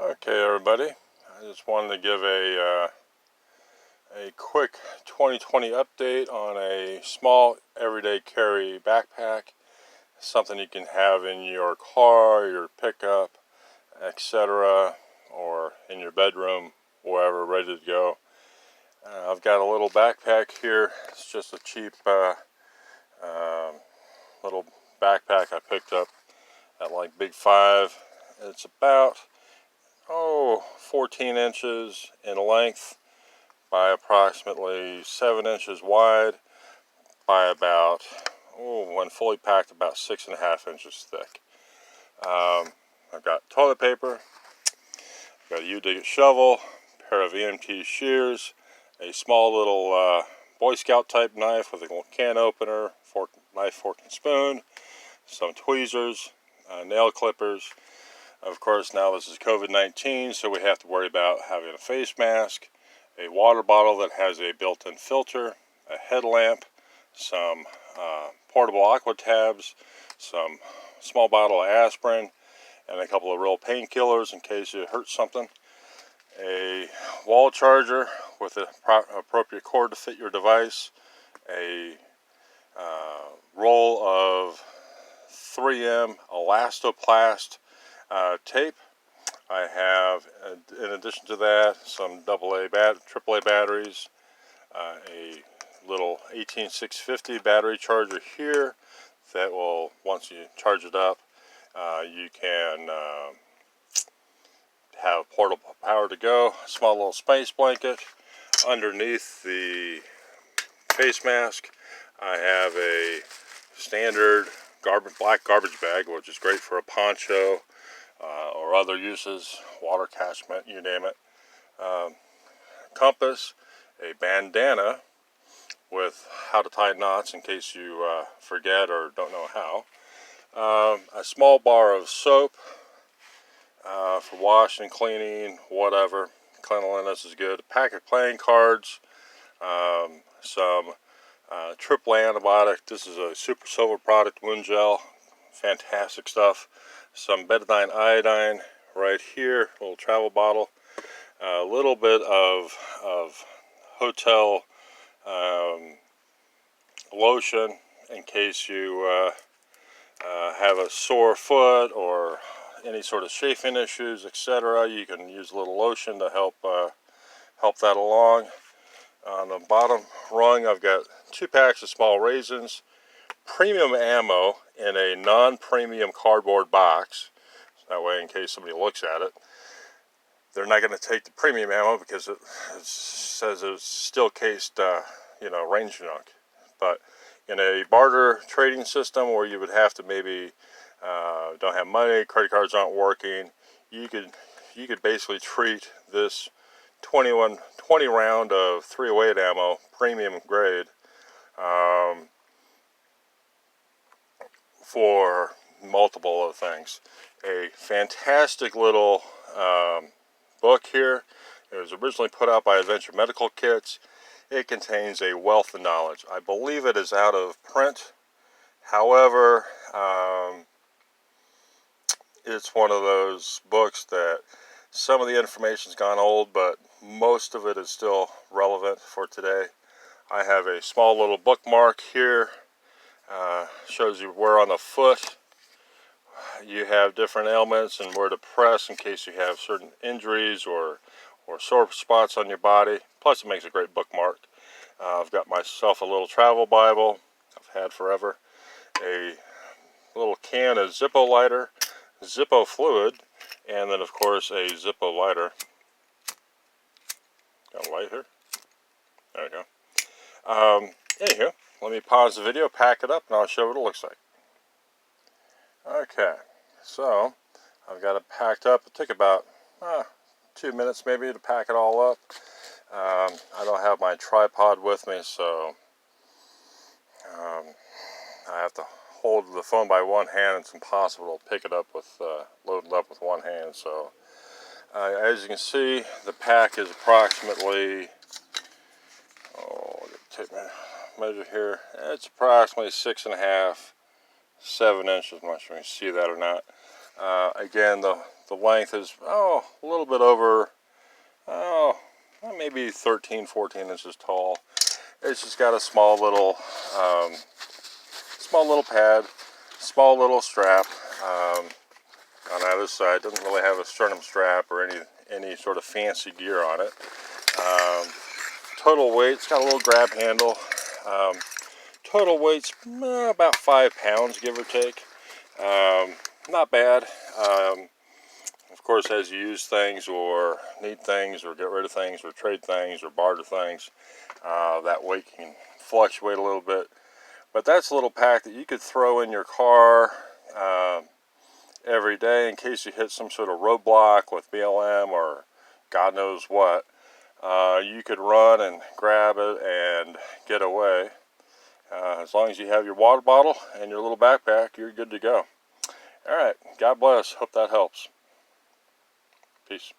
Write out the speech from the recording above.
Okay, everybody. I just wanted to give a quick 2020 update on a small everyday carry backpack. Something you can have in your car, your pickup, etc., or in your bedroom, wherever, ready to go. I've got a little backpack here. It's just a cheap little backpack I picked up at like Big 5. It's about 14 inches in length by approximately 7 inches wide by about, when fully packed, about 6.5 inches thick. I've got toilet paper, I've got a U-Digit shovel, a pair of EMT shears, a small little Boy Scout type knife with a little can opener, knife, fork, and spoon, some tweezers, nail clippers. Of course, now this is COVID-19, so we have to worry about having a face mask, a water bottle that has a built-in filter, a headlamp, some portable aqua tabs, some small bottle of aspirin, and a couple of real painkillers in case you hurt something, a wall charger with the appropriate cord to fit your device, a roll of 3M elastoplast tape. I have, in addition to that, some AAA batteries, a little 18650 battery charger here that will, once you charge it up, you can have portable power to go. A small little space blanket. Underneath the face mask, I have a standard black garbage bag, which is great for a poncho or other uses, water catchment, you name it. Compass, a bandana with how to tie knots in case you forget or don't know how. A small bar of soap for washing, cleaning, whatever. Cleanliness is good. A pack of playing cards, some triple antibiotic. This is a super silver product, wound gel. Fantastic stuff. Some betadine iodine right here, a little travel bottle. A little bit of hotel lotion in case you have a sore foot or any sort of chafing issues, etc. You can use a little lotion to help that along. On the bottom rung, I've got 2 packs of small raisins, premium ammo in a non-premium cardboard box. That way, in case somebody looks at it, they're not going to take the premium ammo because it says it's still cased, range junk. But in a barter trading system where you would have to maybe don't have money, credit cards aren't working, you could basically treat this 20 round of 308 ammo, premium grade, for multiple of things. A fantastic little book here. It was originally put out by Adventure Medical Kits. It contains a wealth of knowledge. I believe it is out of print. However, it's one of those books that some of the information's gone old, but most of it is still relevant for today. I have a small little bookmark here. Shows you where on the foot you have different ailments and where to press in case you have certain injuries or sore spots on your body. Plus, it makes a great bookmark. I've got myself a little travel Bible I've had forever. A little can of Zippo lighter, Zippo fluid, and then of course a Zippo lighter. Got a light here. There we go. Anywho, let me pause the video, pack it up, and I'll show you what it looks like. Okay, so I've got it packed up. It took about 2 minutes maybe to pack it all up. I don't have my tripod with me, so I have to hold the phone by one hand. It's impossible to pick it up with load it up with one hand. So as you can see, the pack is approximately, take my measure here. It's approximately 6.5, 7 inches. I'm not sure you can see that or not. Again, the The length is, a little bit over, maybe 13, 14 inches tall. It's just got a small little pad, small little strap on either side. Doesn't really have a sternum strap or any sort of fancy gear on it. Total weight, it's got a little grab handle. Total weight's about 5 pounds, give or take. Not bad. Of course, as you use things or need things or get rid of things or trade things or barter things, that weight can fluctuate a little bit. But that's a little pack that you could throw in your car every day in case you hit some sort of roadblock with BLM or God knows what. You could run and grab it and get away. As long as you have your water bottle and your little backpack, you're good to go. All right, God bless. Hope that helps. Peace.